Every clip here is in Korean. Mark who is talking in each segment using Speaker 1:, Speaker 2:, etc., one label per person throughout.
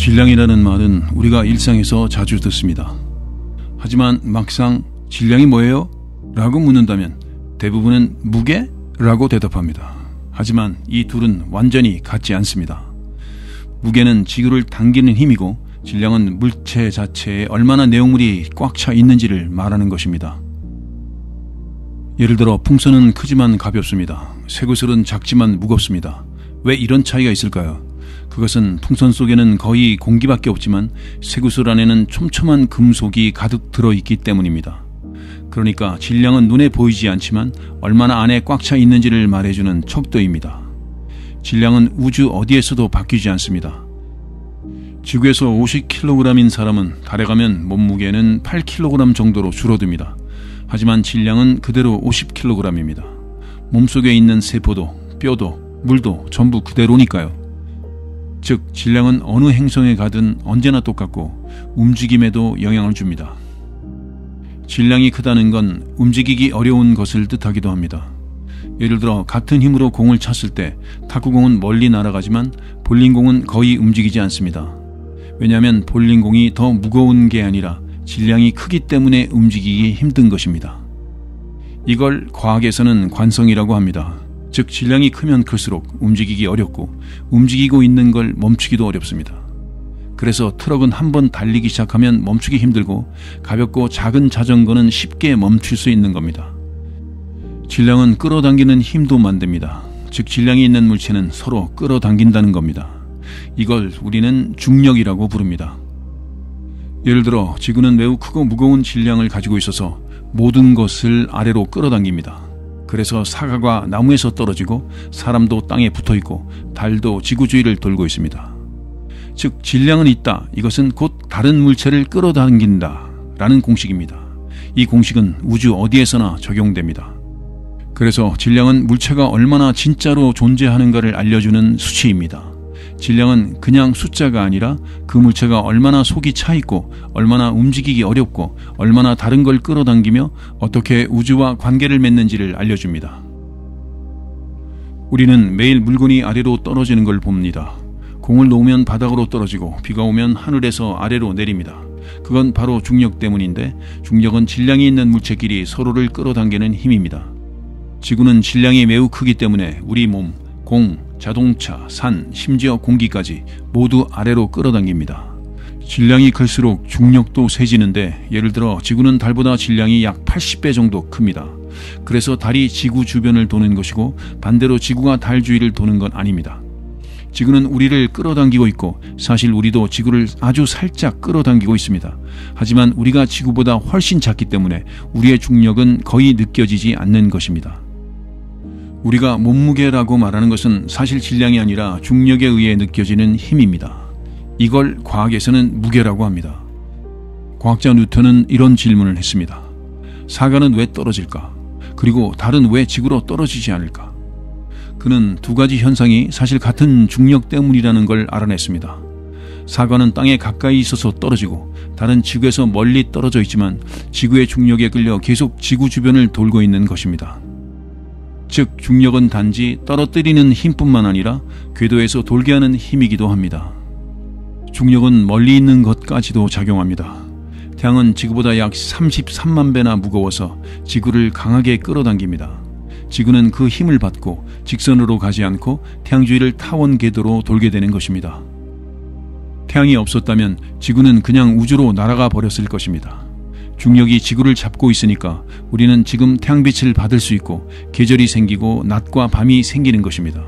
Speaker 1: 질량이라는 말은 우리가 일상에서 자주 듣습니다. 하지만 막상 질량이 뭐예요? 라고 묻는다면 대부분은 무게? 라고 대답합니다. 하지만 이 둘은 완전히 같지 않습니다. 무게는 지구를 당기는 힘이고 질량은 물체 자체에 얼마나 내용물이 꽉 차 있는지를 말하는 것입니다. 예를 들어 풍선은 크지만 가볍습니다. 쇠구슬은 작지만 무겁습니다. 왜 이런 차이가 있을까요? 그것은 풍선 속에는 거의 공기밖에 없지만 쇠구슬 안에는 촘촘한 금속이 가득 들어있기 때문입니다. 그러니까 질량은 눈에 보이지 않지만 얼마나 안에 꽉 차 있는지를 말해주는 척도입니다. 질량은 우주 어디에서도 바뀌지 않습니다. 지구에서 50kg인 사람은 달에 가면 몸무게는 8kg 정도로 줄어듭니다. 하지만 질량은 그대로 50kg입니다. 몸속에 있는 세포도 뼈도 물도 전부 그대로니까요. 즉 질량은 어느 행성에 가든 언제나 똑같고 움직임에도 영향을 줍니다. 질량이 크다는 건 움직이기 어려운 것을 뜻하기도 합니다. 예를 들어 같은 힘으로 공을 찼을 때 탁구공은 멀리 날아가지만 볼링공은 거의 움직이지 않습니다. 왜냐하면 볼링공이 더 무거운 게 아니라 질량이 크기 때문에 움직이기 힘든 것입니다. 이걸 과학에서는 관성이라고 합니다. 즉 질량이 크면 클수록 움직이기 어렵고 움직이고 있는 걸 멈추기도 어렵습니다. 그래서 트럭은 한번 달리기 시작하면 멈추기 힘들고 가볍고 작은 자전거는 쉽게 멈출 수 있는 겁니다. 질량은 끌어당기는 힘도 만듭니다. 즉 질량이 있는 물체는 서로 끌어당긴다는 겁니다. 이걸 우리는 중력이라고 부릅니다. 예를 들어 지구는 매우 크고 무거운 질량을 가지고 있어서 모든 것을 아래로 끌어당깁니다. 그래서 사과가 나무에서 떨어지고 사람도 땅에 붙어있고 달도 지구 주위를 돌고 있습니다. 즉 질량은 있다. 이것은 곧 다른 물체를 끌어당긴다 라는 공식입니다. 이 공식은 우주 어디에서나 적용됩니다. 그래서 질량은 물체가 얼마나 진짜로 존재하는가를 알려주는 수치입니다. 질량은 그냥 숫자가 아니라 그 물체가 얼마나 속이 차 있고 얼마나 움직이기 어렵고 얼마나 다른 걸 끌어당기며 어떻게 우주와 관계를 맺는지를 알려줍니다. 우리는 매일 물건이 아래로 떨어지는 걸 봅니다. 공을 놓으면 바닥으로 떨어지고 비가 오면 하늘에서 아래로 내립니다. 그건 바로 중력 때문인데 중력은 질량이 있는 물체끼리 서로를 끌어당기는 힘입니다. 지구는 질량이 매우 크기 때문에 우리 몸, 공, 자동차, 산, 심지어 공기까지 모두 아래로 끌어당깁니다. 질량이 클수록 중력도 세지는데 예를 들어 지구는 달보다 질량이 약 80배 정도 큽니다. 그래서 달이 지구 주변을 도는 것이고 반대로 지구가 달 주위를 도는 건 아닙니다. 지구는 우리를 끌어당기고 있고 사실 우리도 지구를 아주 살짝 끌어당기고 있습니다. 하지만 우리가 지구보다 훨씬 작기 때문에 우리의 중력은 거의 느껴지지 않는 것입니다. 우리가 몸무게라고 말하는 것은 사실 질량이 아니라 중력에 의해 느껴지는 힘입니다. 이걸 과학에서는 무게라고 합니다. 과학자 뉴턴은 이런 질문을 했습니다. 사과는 왜 떨어질까? 그리고 달은 왜 지구로 떨어지지 않을까? 그는 두 가지 현상이 사실 같은 중력 때문이라는 걸 알아냈습니다. 사과는 땅에 가까이 있어서 떨어지고 달은 지구에서 멀리 떨어져 있지만 지구의 중력에 끌려 계속 지구 주변을 돌고 있는 것입니다. 즉 중력은 단지 떨어뜨리는 힘뿐만 아니라 궤도에서 돌게 하는 힘이기도 합니다. 중력은 멀리 있는 것까지도 작용합니다. 태양은 지구보다 약 33만 배나 무거워서 지구를 강하게 끌어당깁니다. 지구는 그 힘을 받고 직선으로 가지 않고 태양 주위를 타원 궤도로 돌게 되는 것입니다. 태양이 없었다면 지구는 그냥 우주로 날아가 버렸을 것입니다. 중력이 지구를 잡고 있으니까 우리는 지금 태양빛을 받을 수 있고 계절이 생기고 낮과 밤이 생기는 것입니다.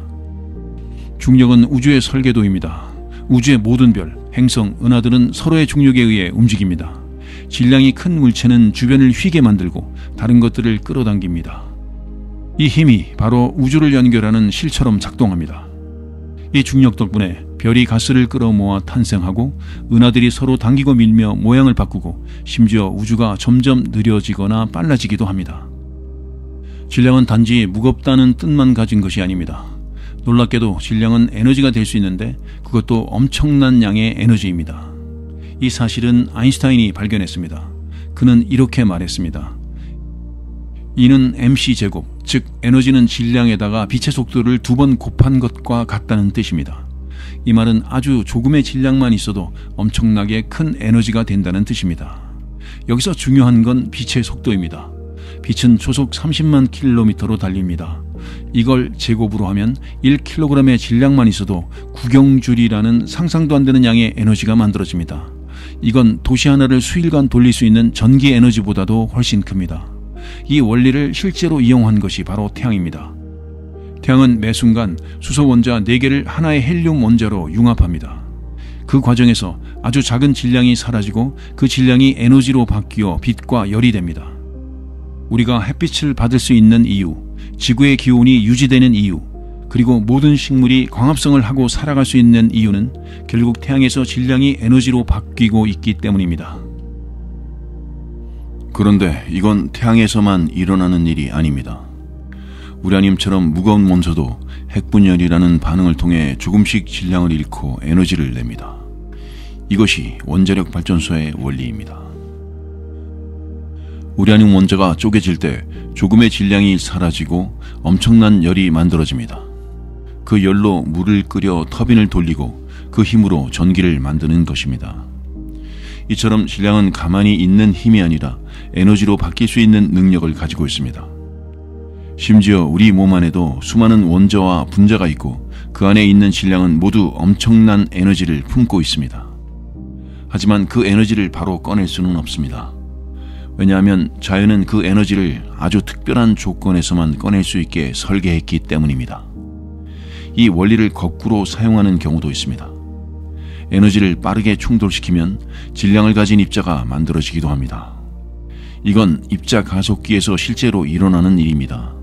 Speaker 1: 중력은 우주의 설계도입니다. 우주의 모든 별, 행성, 은하들은 서로의 중력에 의해 움직입니다. 질량이 큰 물체는 주변을 휘게 만들고 다른 것들을 끌어당깁니다. 이 힘이 바로 우주를 연결하는 실처럼 작동합니다. 이 중력 덕분에 별이 가스를 끌어모아 탄생하고 은하들이 서로 당기고 밀며 모양을 바꾸고 심지어 우주가 점점 느려지거나 빨라지기도 합니다. 질량은 단지 무겁다는 뜻만 가진 것이 아닙니다. 놀랍게도 질량은 에너지가 될 수 있는데 그것도 엄청난 양의 에너지입니다. 이 사실은 아인슈타인이 발견했습니다. 그는 이렇게 말했습니다. E는 mc제곱, 즉 에너지는 질량에다가 빛의 속도를 2번 곱한 것과 같다는 뜻입니다. 이 말은 아주 조금의 질량만 있어도 엄청나게 큰 에너지가 된다는 뜻입니다. 여기서 중요한 건 빛의 속도입니다. 빛은 초속 30만 킬로미터로 달립니다. 이걸 제곱으로 하면 1kg의 질량만 있어도 구경줄이라는 상상도 안 되는 양의 에너지가 만들어집니다. 이건 도시 하나를 수일간 돌릴 수 있는 전기 에너지보다도 훨씬 큽니다. 이 원리를 실제로 이용한 것이 바로 태양입니다. 태양은 매 순간 수소 원자 4개를 하나의 헬륨 원자로 융합합니다. 그 과정에서 아주 작은 질량이 사라지고 그 질량이 에너지로 바뀌어 빛과 열이 됩니다. 우리가 햇빛을 받을 수 있는 이유, 지구의 기온이 유지되는 이유, 그리고 모든 식물이 광합성을 하고 살아갈 수 있는 이유는 결국 태양에서 질량이 에너지로 바뀌고 있기 때문입니다.
Speaker 2: 그런데 이건 태양에서만 일어나는 일이 아닙니다. 우라늄처럼 무거운 원소도 핵분열이라는 반응을 통해 조금씩 질량을 잃고 에너지를 냅니다. 이것이 원자력 발전소의 원리입니다. 우라늄 원자가 쪼개질 때 조금의 질량이 사라지고 엄청난 열이 만들어집니다. 그 열로 물을 끓여 터빈을 돌리고 그 힘으로 전기를 만드는 것입니다. 이처럼 질량은 가만히 있는 힘이 아니라 에너지로 바뀔 수 있는 능력을 가지고 있습니다. 심지어 우리 몸 안에도 수많은 원자와 분자가 있고 그 안에 있는 질량은 모두 엄청난 에너지를 품고 있습니다. 하지만 그 에너지를 바로 꺼낼 수는 없습니다. 왜냐하면 자연은 그 에너지를 아주 특별한 조건에서만 꺼낼 수 있게 설계했기 때문입니다. 이 원리를 거꾸로 사용하는 경우도 있습니다. 에너지를 빠르게 충돌시키면 질량을 가진 입자가 만들어지기도 합니다. 이건 입자 가속기에서 실제로 일어나는 일입니다.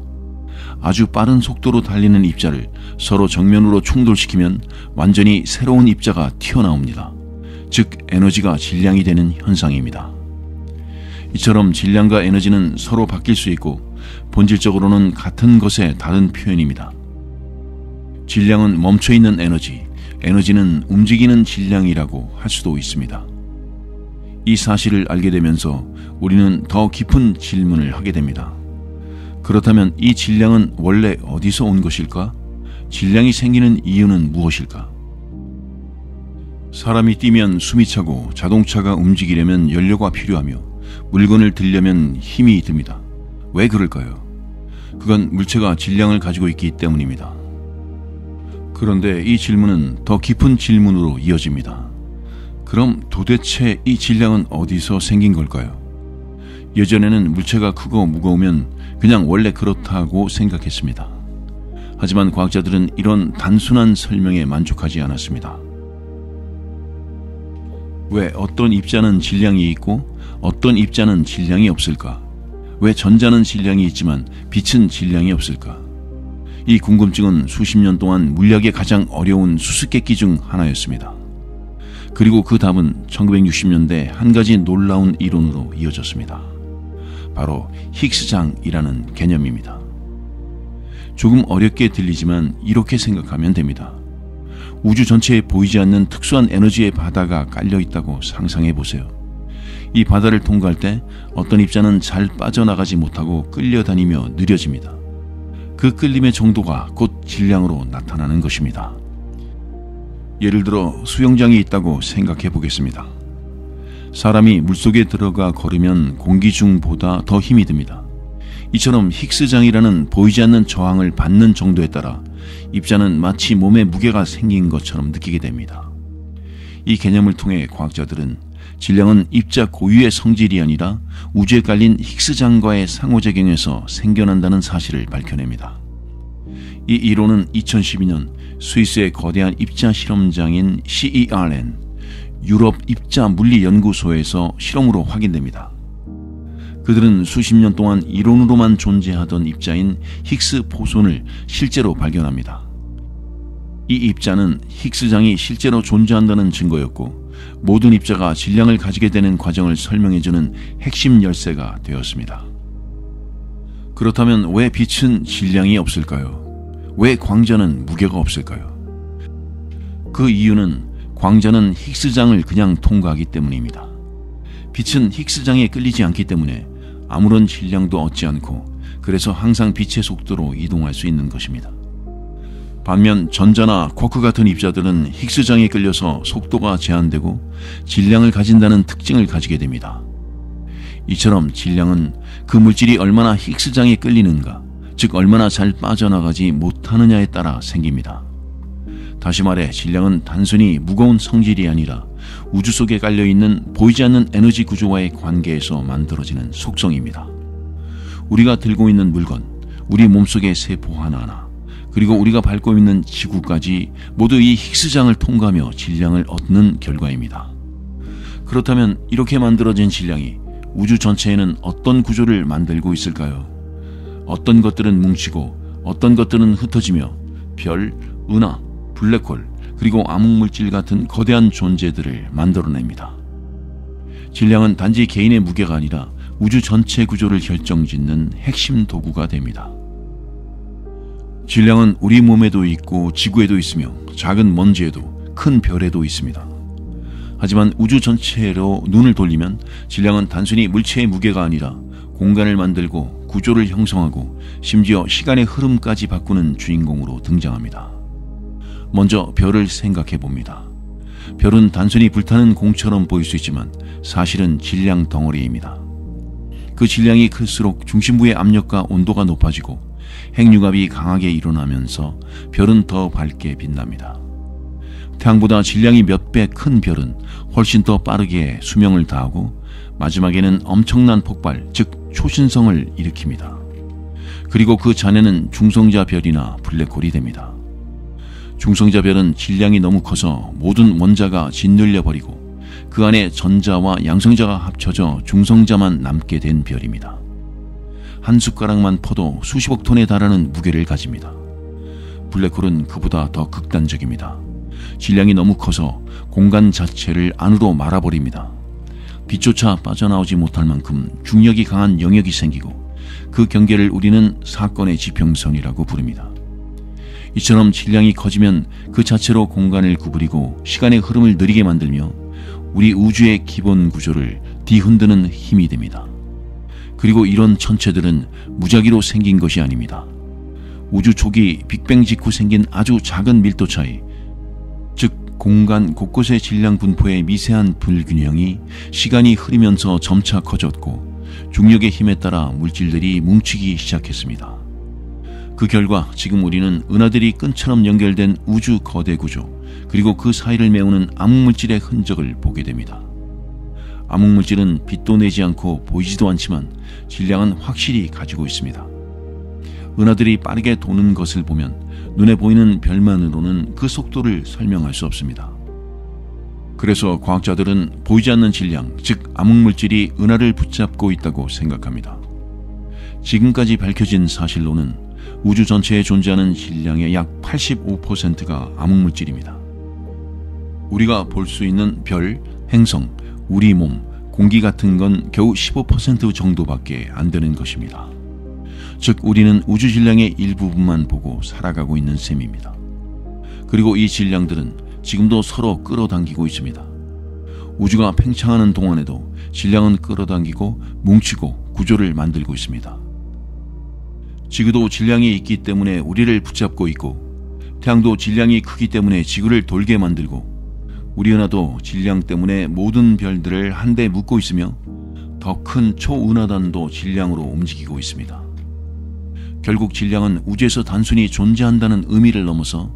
Speaker 2: 아주 빠른 속도로 달리는 입자를 서로 정면으로 충돌시키면 완전히 새로운 입자가 튀어나옵니다. 즉 에너지가 질량이 되는 현상입니다. 이처럼 질량과 에너지는 서로 바뀔 수 있고 본질적으로는 같은 것의 다른 표현입니다. 질량은 멈춰있는 에너지, 에너지는 움직이는 질량이라고 할 수도 있습니다. 이 사실을 알게 되면서 우리는 더 깊은 질문을 하게 됩니다. 그렇다면 이 질량은 원래 어디서 온 것일까? 질량이 생기는 이유는 무엇일까? 사람이 뛰면 숨이 차고 자동차가 움직이려면 연료가 필요하며 물건을 들려면 힘이 듭니다. 왜 그럴까요? 그건 물체가 질량을 가지고 있기 때문입니다. 그런데 이 질문은 더 깊은 질문으로 이어집니다. 그럼 도대체 이 질량은 어디서 생긴 걸까요? 예전에는 물체가 크고 무거우면 그냥 원래 그렇다고 생각했습니다. 하지만 과학자들은 이런 단순한 설명에 만족하지 않았습니다. 왜 어떤 입자는 질량이 있고 어떤 입자는 질량이 없을까? 왜 전자는 질량이 있지만 빛은 질량이 없을까? 이 궁금증은 수십 년 동안 물리학의 가장 어려운 수수께끼 중 하나였습니다. 그리고 그 답은 1960년대 한 가지 놀라운 이론으로 이어졌습니다. 바로 히그스장이라는 개념입니다. 조금 어렵게 들리지만 이렇게 생각하면 됩니다. 우주 전체에 보이지 않는 특수한 에너지의 바다가 깔려 있다고 상상해 보세요. 이 바다를 통과할 때 어떤 입자는 잘 빠져나가지 못하고 끌려다니며 느려집니다. 그 끌림의 정도가 곧 질량으로 나타나는 것입니다. 예를 들어 수영장이 있다고 생각해 보겠습니다. 사람이 물속에 들어가 걸으면 공기 중보다 더 힘이 듭니다. 이처럼 히그스장이라는 보이지 않는 저항을 받는 정도에 따라 입자는 마치 몸에 무게가 생긴 것처럼 느끼게 됩니다. 이 개념을 통해 과학자들은 질량은 입자 고유의 성질이 아니라 우주에 깔린 히그스장과의 상호작용에서 생겨난다는 사실을 밝혀냅니다. 이 이론은 2012년 스위스의 거대한 입자 실험장인 CERN 유럽 입자 물리 연구소에서 실험으로 확인됩니다. 그들은 수십 년 동안 이론으로만 존재하던 입자인 히그스 보손을 실제로 발견합니다. 이 입자는 히그스장이 실제로 존재한다는 증거였고 모든 입자가 질량을 가지게 되는 과정을 설명해주는 핵심 열쇠가 되었습니다. 그렇다면 왜 빛은 질량이 없을까요? 왜 광자는 무게가 없을까요? 그 이유는 광자는 히그스장을 그냥 통과하기 때문입니다. 빛은 히그스장에 끌리지 않기 때문에 아무런 질량도 얻지 않고 그래서 항상 빛의 속도로 이동할 수 있는 것입니다. 반면 전자나 쿼크 같은 입자들은 힉스장에 끌려서 속도가 제한되고 질량을 가진다는 특징을 가지게 됩니다. 이처럼 질량은 그 물질이 얼마나 힉스장에 끌리는가, 즉 얼마나 잘 빠져나가지 못하느냐에 따라 생깁니다. 다시 말해 질량은 단순히 무거운 성질이 아니라 우주 속에 깔려있는 보이지 않는 에너지 구조와의 관계에서 만들어지는 속성입니다. 우리가 들고 있는 물건, 우리 몸속의 세포 하나하나, 그리고 우리가 밟고 있는 지구까지 모두 이 힉스장을 통과하며 질량을 얻는 결과입니다. 그렇다면 이렇게 만들어진 질량이 우주 전체에는 어떤 구조를 만들고 있을까요? 어떤 것들은 뭉치고 어떤 것들은 흩어지며 별, 은하, 블랙홀, 그리고 암흑물질 같은 거대한 존재들을 만들어냅니다. 질량은 단지 개인의 무게가 아니라 우주 전체 구조를 결정짓는 핵심 도구가 됩니다. 질량은 우리 몸에도 있고 지구에도 있으며 작은 먼지에도 큰 별에도 있습니다. 하지만 우주 전체로 눈을 돌리면 질량은 단순히 물체의 무게가 아니라 공간을 만들고 구조를 형성하고 심지어 시간의 흐름까지 바꾸는 주인공으로 등장합니다. 먼저 별을 생각해 봅니다. 별은 단순히 불타는 공처럼 보일 수 있지만 사실은 질량 덩어리입니다. 그 질량이 클수록 중심부의 압력과 온도가 높아지고 핵융합이 강하게 일어나면서 별은 더 밝게 빛납니다. 태양보다 질량이 몇 배 큰 별은 훨씬 더 빠르게 수명을 다하고 마지막에는 엄청난 폭발, 즉 초신성을 일으킵니다. 그리고 그 잔해는 중성자 별이나 블랙홀이 됩니다. 중성자 별은 질량이 너무 커서 모든 원자가 짓눌려 버리고 그 안에 전자와 양성자가 합쳐져 중성자만 남게 된 별입니다. 한 숟가락만 퍼도 수십억 톤에 달하는 무게를 가집니다. 블랙홀은 그보다 더 극단적입니다. 질량이 너무 커서 공간 자체를 안으로 말아버립니다. 빛조차 빠져나오지 못할 만큼 중력이 강한 영역이 생기고 그 경계를 우리는 사건의 지평선이라고 부릅니다. 이처럼 질량이 커지면 그 자체로 공간을 구부리고 시간의 흐름을 느리게 만들며 우리 우주의 기본 구조를 뒤흔드는 힘이 됩니다. 그리고 이런 천체들은 무작위로 생긴 것이 아닙니다. 우주 초기 빅뱅 직후 생긴 아주 작은 밀도 차이, 즉 공간 곳곳의 질량 분포의 미세한 불균형이 시간이 흐르면서 점차 커졌고 중력의 힘에 따라 물질들이 뭉치기 시작했습니다. 그 결과 지금 우리는 은하들이 끈처럼 연결된 우주 거대 구조, 그리고 그 사이를 메우는 암흑물질의 흔적을 보게 됩니다. 암흑물질은 빛도 내지 않고 보이지도 않지만 질량은 확실히 가지고 있습니다. 은하들이 빠르게 도는 것을 보면 눈에 보이는 별만으로는 그 속도를 설명할 수 없습니다. 그래서 과학자들은 보이지 않는 질량, 즉 암흑물질이 은하를 붙잡고 있다고 생각합니다. 지금까지 밝혀진 사실로는 우주 전체에 존재하는 질량의 약 85%가 암흑물질입니다. 우리가 볼 수 있는 별, 행성, 우리 몸, 공기 같은 건 겨우 15% 정도밖에 안 되는 것입니다. 즉 우리는 우주 질량의 일부분만 보고 살아가고 있는 셈입니다. 그리고 이 질량들은 지금도 서로 끌어당기고 있습니다. 우주가 팽창하는 동안에도 질량은 끌어당기고 뭉치고 구조를 만들고 있습니다. 지구도 질량이 있기 때문에 우리를 붙잡고 있고 태양도 질량이 크기 때문에 지구를 돌게 만들고 우리 은하도 질량 때문에 모든 별들을 한데 묶고 있으며 더 큰 초은하단도 질량으로 움직이고 있습니다. 결국 질량은 우주에서 단순히 존재한다는 의미를 넘어서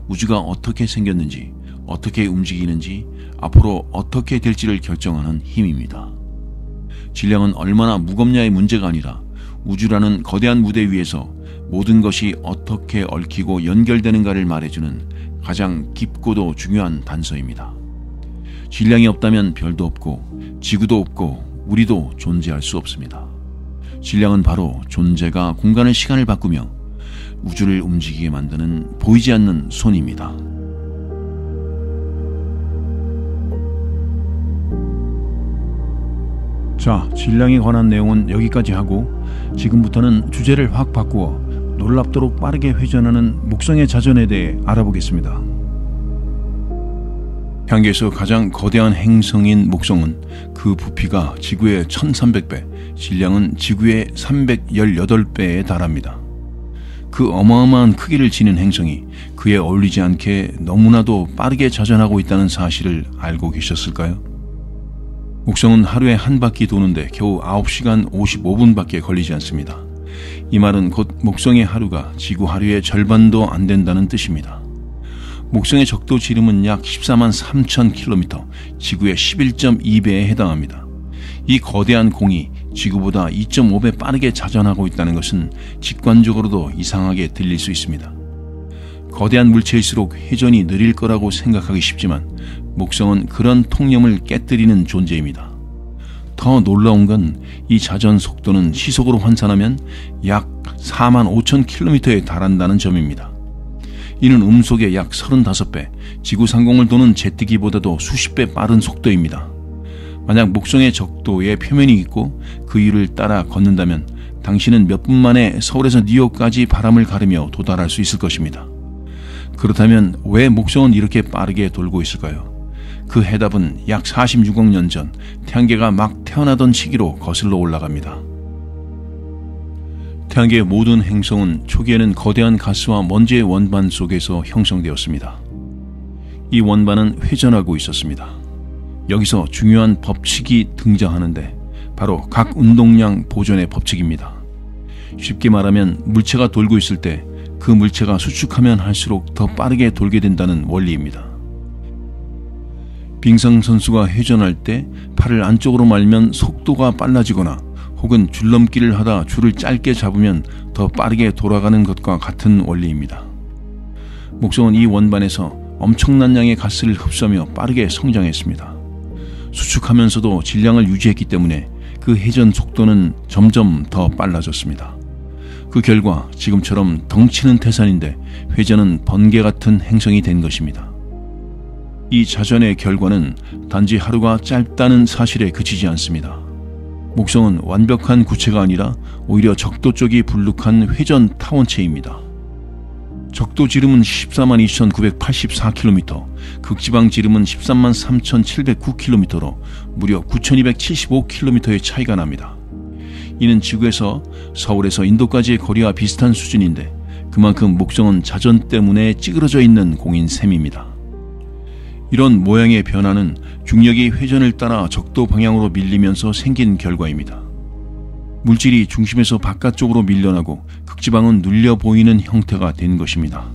Speaker 2: 우주가 어떻게 생겼는지, 어떻게 움직이는지, 앞으로 어떻게 될지를 결정하는 힘입니다. 질량은 얼마나 무겁냐의 문제가 아니라 우주라는 거대한 무대 위에서 모든 것이 어떻게 얽히고 연결되는가를 말해주는 가장 깊고도 중요한 단서입니다. 질량이 없다면 별도 없고 지구도 없고 우리도 존재할 수 없습니다. 질량은 바로 존재가 공간을 시간을 바꾸며 우주를 움직이게 만드는 보이지 않는 손입니다.
Speaker 1: 자, 질량에 관한 내용은 여기까지 하고 지금부터는 주제를 확 바꾸어 놀랍도록 빠르게 회전하는 목성의 자전에 대해 알아보겠습니다. 향계에서 가장 거대한 행성인 목성은 그 부피가 지구의 1300배, 질량은 지구의 318배에 달합니다. 그 어마어마한 크기를 지닌 행성이 그에 어울리지 않게 너무나도 빠르게 자전하고 있다는 사실을 알고 계셨을까요? 목성은 하루에 한 바퀴 도는데 겨우 9시간 55분밖에 걸리지 않습니다. 이 말은 곧 목성의 하루가 지구 하루의 절반도 안 된다는 뜻입니다. 목성의 적도 지름은 약 14만 3천 킬로미터, 지구의 11.2배에 해당합니다. 이 거대한 공이 지구보다 2.5배 빠르게 자전하고 있다는 것은 직관적으로도 이상하게 들릴 수 있습니다. 거대한 물체일수록 회전이 느릴 거라고 생각하기 쉽지만 목성은 그런 통념을 깨뜨리는 존재입니다. 더 놀라운 건 이 자전 속도는 시속으로 환산하면 약 4만 5천 킬로미터에 달한다는 점입니다. 이는 음속의 약 35배, 지구 상공을 도는 제트기보다도 수십 배 빠른 속도입니다. 만약 목성의 적도에 표면이 있고 그 위를 따라 걷는다면 당신은 몇 분 만에 서울에서 뉴욕까지 바람을 가르며 도달할 수 있을 것입니다. 그렇다면 왜 목성은 이렇게 빠르게 돌고 있을까요? 그 해답은 약 46억 년 전 태양계가 막 태어나던 시기로 거슬러 올라갑니다. 태양계의 모든 행성은 초기에는 거대한 가스와 먼지의 원반 속에서 형성되었습니다. 이 원반은 회전하고 있었습니다. 여기서 중요한 법칙이 등장하는데 바로 각 운동량 보존의 법칙입니다. 쉽게 말하면 물체가 돌고 있을 때 그 물체가 수축하면 할수록 더 빠르게 돌게 된다는 원리입니다. 빙상 선수가 회전할 때 팔을 안쪽으로 말면 속도가 빨라지거나 혹은 줄넘기를 하다 줄을 짧게 잡으면 더 빠르게 돌아가는 것과 같은 원리입니다. 목성은 이 원반에서 엄청난 양의 가스를 흡수하며 빠르게 성장했습니다. 수축하면서도 질량을 유지했기 때문에 그 회전 속도는 점점 더 빨라졌습니다. 그 결과 지금처럼 덩치는 태산인데 회전은 번개 같은 행성이 된 것입니다. 이 자전의 결과는 단지 하루가 짧다는 사실에 그치지 않습니다. 목성은 완벽한 구체가 아니라 오히려 적도 쪽이 불룩한 회전 타원체입니다. 적도 지름은 14만 2,984km, 극지방 지름은 13만 3,709km로 무려 9,275km의 차이가 납니다. 이는 지구에서 서울에서 인도까지의 거리와 비슷한 수준인데 그만큼 목성은 자전 때문에 찌그러져 있는 공인 셈입니다. 이런 모양의 변화는 중력이 회전을 따라 적도 방향으로 밀리면서 생긴 결과입니다. 물질이 중심에서 바깥쪽으로 밀려나고 극지방은 눌려 보이는 형태가 된 것입니다.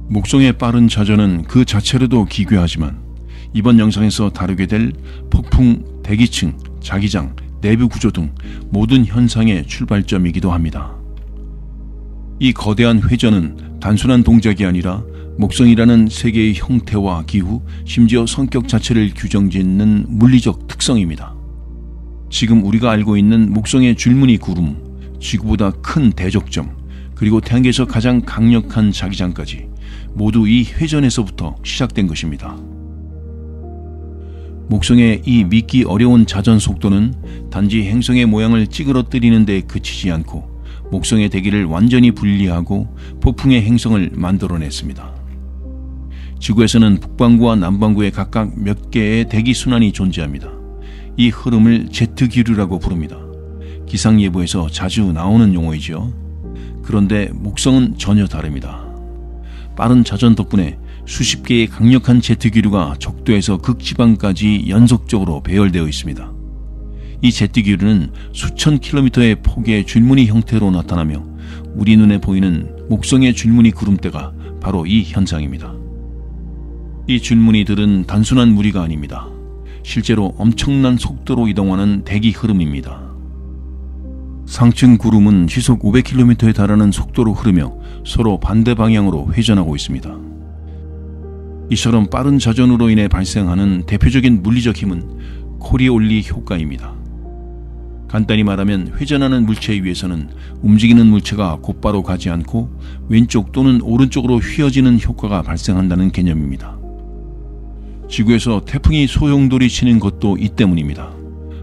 Speaker 1: 목성의 빠른 자전은 그 자체로도 기괴하지만 이번 영상에서 다루게 될 폭풍, 대기층, 자기장, 내부 구조 등 모든 현상의 출발점이기도 합니다. 이 거대한 회전은 단순한 동작이 아니라 목성이라는 세계의 형태와 기후, 심지어 성격 자체를 규정짓는 물리적 특성입니다. 지금 우리가 알고 있는 목성의 줄무늬 구름, 지구보다 큰 대적점, 그리고 태양계에서 가장 강력한 자기장까지 모두 이 회전에서부터 시작된 것입니다. 목성의 이 믿기 어려운 자전 속도는 단지 행성의 모양을 찌그러뜨리는 데 그치지 않고 목성의 대기를 완전히 분리하고 폭풍의 행성을 만들어냈습니다. 지구에서는 북반구와 남반구에 각각 몇 개의 대기 순환이 존재합니다. 이 흐름을 제트 기류라고 부릅니다. 기상예보에서 자주 나오는 용어이죠. 그런데 목성은 전혀 다릅니다. 빠른 자전 덕분에 수십 개의 강력한 제트 기류가 적도에서 극지방까지 연속적으로 배열되어 있습니다. 이 제트 기류는 수천 킬로미터의 폭의 줄무늬 형태로 나타나며 우리 눈에 보이는 목성의 줄무늬 구름대가 바로 이 현상입니다. 이 줄무늬들은 단순한 무리가 아닙니다. 실제로 엄청난 속도로 이동하는 대기 흐름입니다. 상층 구름은 시속 500km에 달하는 속도로 흐르며 서로 반대 방향으로 회전하고 있습니다. 이처럼 빠른 자전으로 인해 발생하는 대표적인 물리적 힘은 코리올리 효과입니다. 간단히 말하면 회전하는 물체 위에서는 움직이는 물체가 곧바로 가지 않고 왼쪽 또는 오른쪽으로 휘어지는 효과가 발생한다는 개념입니다. 지구에서 태풍이 소용돌이 치는 것도 이 때문입니다.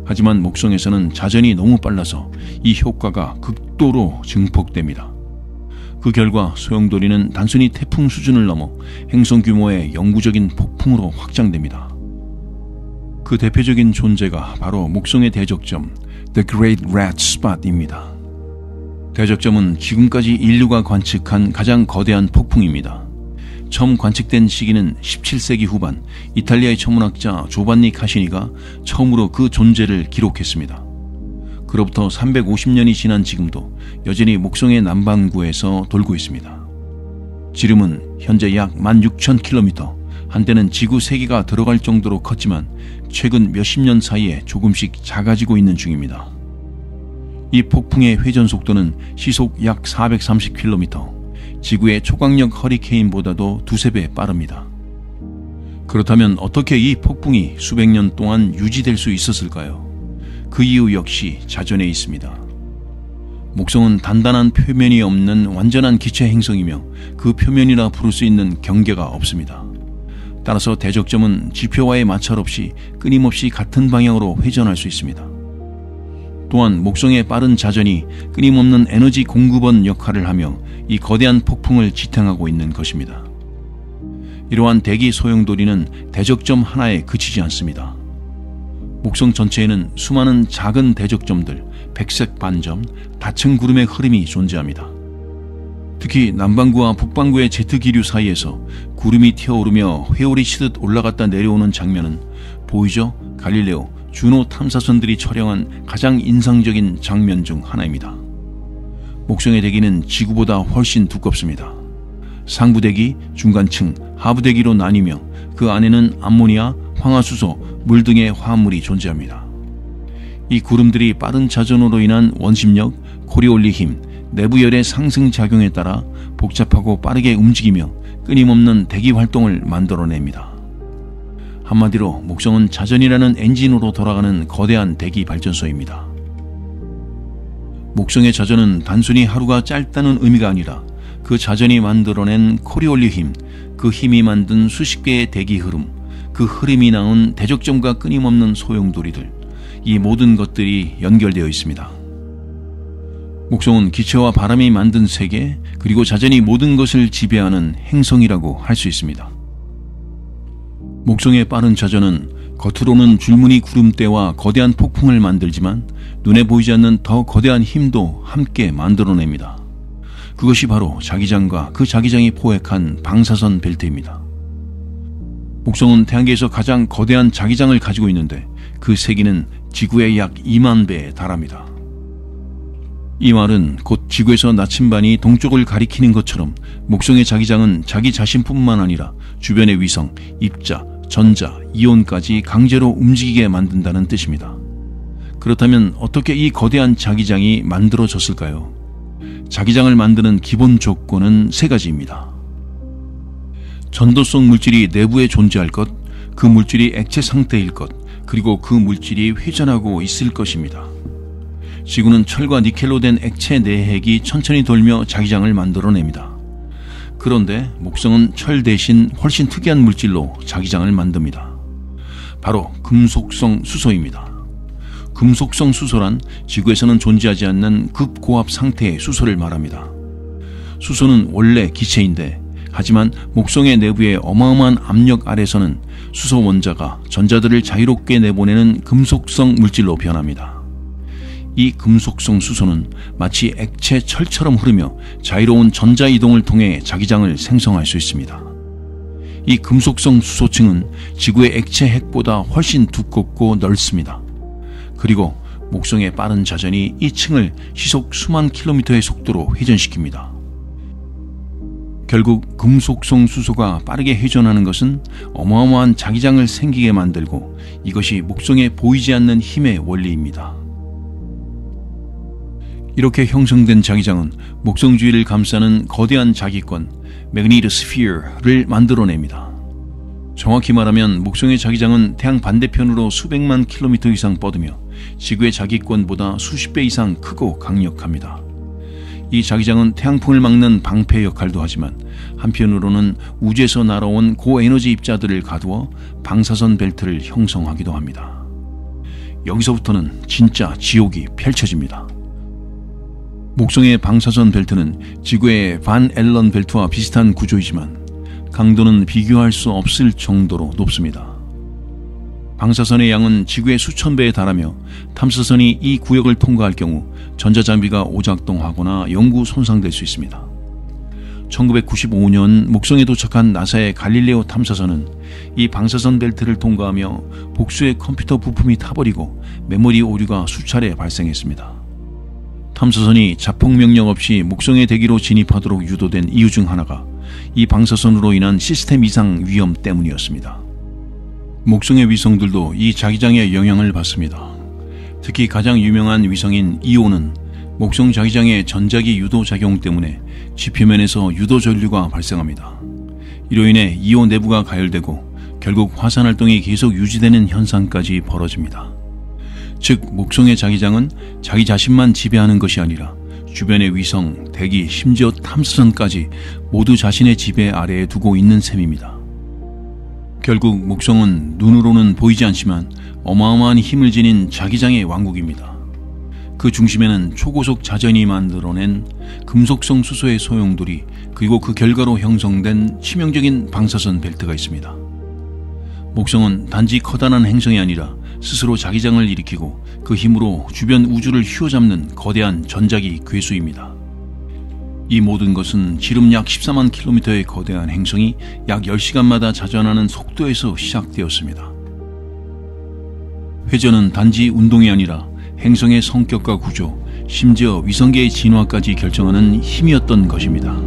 Speaker 1: 하지만 목성에서는 자전이 너무 빨라서 이 효과가 극도로 증폭됩니다. 그 결과 소용돌이는 단순히 태풍 수준을 넘어 행성 규모의 영구적인 폭풍으로 확장됩니다. 그 대표적인 존재가 바로 목성의 대적점, The Great Red Spot입니다. 대적점은 지금까지 인류가 관측한 가장 거대한 폭풍입니다. 처음 관측된 시기는 17세기 후반 이탈리아의 천문학자 조반니 카시니가 처음으로 그 존재를 기록했습니다. 그로부터 350년이 지난 지금도 여전히 목성의 남반구에서 돌고 있습니다. 지름은 현재 약 16,000km, 한때는 지구 3개가 들어갈 정도로 컸지만 최근 몇십 년 사이에 조금씩 작아지고 있는 중입니다. 이 폭풍의 회전 속도는 시속 약 430km, 지구의 초강력 허리케인보다도 두세 배 빠릅니다. 그렇다면 어떻게 이 폭풍이 수백 년 동안 유지될 수 있었을까요? 그 이유 역시 자전에 있습니다. 목성은 단단한 표면이 없는 완전한 기체 행성이며 그 표면이라 부를 수 있는 경계가 없습니다. 따라서 대적점은 지표와의 마찰 없이 끊임없이 같은 방향으로 회전할 수 있습니다. 또한 목성의 빠른 자전이 끊임없는 에너지 공급원 역할을 하며 이 거대한 폭풍을 지탱하고 있는 것입니다. 이러한 대기 소용돌이는 대적점 하나에 그치지 않습니다. 목성 전체에는 수많은 작은 대적점들, 백색 반점, 다층 구름의 흐름이 존재합니다. 특히 남반구와 북반구의 제트기류 사이에서 구름이 튀어오르며 회오리 치듯 올라갔다 내려오는 장면은 보이저, 갈릴레오, 주노 탐사선들이 촬영한 가장 인상적인 장면 중 하나입니다. 목성의 대기는 지구보다 훨씬 두껍습니다. 상부대기, 중간층, 하부대기로 나뉘며 그 안에는 암모니아, 황화수소, 물 등의 화합물이 존재합니다. 이 구름들이 빠른 자전으로 인한 원심력, 코리올리 힘, 내부열의 상승 작용에 따라 복잡하고 빠르게 움직이며 끊임없는 대기 활동을 만들어냅니다. 한마디로 목성은 자전이라는 엔진으로 돌아가는 거대한 대기 발전소입니다. 목성의 자전은 단순히 하루가 짧다는 의미가 아니라 그 자전이 만들어낸 코리올리 힘, 그 힘이 만든 수십 개의 대기 흐름, 그 흐름이 나온 대적점과 끊임없는 소용돌이들, 이 모든 것들이 연결되어 있습니다. 목성은 기체와 바람이 만든 세계, 그리고 자전이 모든 것을 지배하는 행성이라고 할 수 있습니다. 목성의 빠른 자전은 겉으로는 줄무늬 구름대와 거대한 폭풍을 만들지만 눈에 보이지 않는 더 거대한 힘도 함께 만들어냅니다. 그것이 바로 자기장과 그 자기장이 포획한 방사선 벨트입니다. 목성은 태양계에서 가장 거대한 자기장을 가지고 있는데 그 세기는 지구의 약 2만 배에 달합니다. 이 말은 곧 지구에서 나침반이 동쪽을 가리키는 것처럼 목성의 자기장은 자기 자신뿐만 아니라 주변의 위성, 입자, 전자, 이온까지 강제로 움직이게 만든다는 뜻입니다. 그렇다면 어떻게 이 거대한 자기장이 만들어졌을까요? 자기장을 만드는 기본 조건은 세 가지입니다. 전도성 물질이 내부에 존재할 것, 그 물질이 액체 상태일 것, 그리고 그 물질이 회전하고 있을 것입니다. 지구는 철과 니켈로 된 액체 내핵이 천천히 돌며 자기장을 만들어냅니다. 그런데 목성은 철 대신 훨씬 특이한 물질로 자기장을 만듭니다. 바로 금속성 수소입니다. 금속성 수소란 지구에서는 존재하지 않는 극고압 상태의 수소를 말합니다. 수소는 원래 기체인데 하지만 목성의 내부의 어마어마한 압력 아래서는 수소 원자가 전자들을 자유롭게 내보내는 금속성 물질로 변합니다. 이 금속성 수소는 마치 액체 철처럼 흐르며 자유로운 전자 이동을 통해 자기장을 생성할 수 있습니다. 이 금속성 수소층은 지구의 액체 핵보다 훨씬 두껍고 넓습니다. 그리고 목성의 빠른 자전이 이 층을 시속 수만 킬로미터의 속도로 회전시킵니다. 결국 금속성 수소가 빠르게 회전하는 것은 어마어마한 자기장을 생기게 만들고 이것이 목성에 보이지 않는 힘의 원리입니다. 이렇게 형성된 자기장은 목성 주위를 감싸는 거대한 자기권, 매그니토스피어를 만들어냅니다. 정확히 말하면 목성의 자기장은 태양 반대편으로 수백만 킬로미터 이상 뻗으며 지구의 자기권보다 수십 배 이상 크고 강력합니다. 이 자기장은 태양풍을 막는 방패 역할도 하지만 한편으로는 우주에서 날아온 고에너지 입자들을 가두어 방사선 벨트를 형성하기도 합니다. 여기서부터는 진짜 지옥이 펼쳐집니다. 목성의 방사선 벨트는 지구의 반 앨런 벨트와 비슷한 구조이지만 강도는 비교할 수 없을 정도로 높습니다. 방사선의 양은 지구의 수천 배에 달하며 탐사선이 이 구역을 통과할 경우 전자장비가 오작동하거나 영구 손상될 수 있습니다. 1995년 목성에 도착한 나사의 갈릴레오 탐사선은 이 방사선 벨트를 통과하며 복수의 컴퓨터 부품이 타버리고 메모리 오류가 수차례 발생했습니다. 탐사선이 자폭 명령 없이 목성의 대기로 진입하도록 유도된 이유 중 하나가 이 방사선으로 인한 시스템 이상 위험 때문이었습니다. 목성의 위성들도 이 자기장의 영향을 받습니다. 특히 가장 유명한 위성인 이오는 목성 자기장의 전자기 유도 작용 때문에 지표면에서 유도 전류가 발생합니다. 이로 인해 이오 내부가 가열되고 결국 화산 활동이 계속 유지되는 현상까지 벌어집니다. 즉 목성의 자기장은 자기 자신만 지배하는 것이 아니라 주변의 위성, 대기, 심지어 탐사선까지 모두 자신의 지배 아래에 두고 있는 셈입니다. 결국 목성은 눈으로는 보이지 않지만 어마어마한 힘을 지닌 자기장의 왕국입니다. 그 중심에는 초고속 자전이 만들어낸 금속성 수소의 소용돌이, 그리고 그 결과로 형성된 치명적인 방사선 벨트가 있습니다. 목성은 단지 커다란 행성이 아니라 스스로 자기장을 일으키고 그 힘으로 주변 우주를 휘어잡는 거대한 전자기 괴수입니다. 이 모든 것은 지름 약 14만 킬로미터의 거대한 행성이 약 10시간마다 자전하는 속도에서 시작되었습니다. 회전은 단지 운동이 아니라 행성의 성격과 구조, 심지어 위성계의 진화까지 결정하는 힘이었던 것입니다.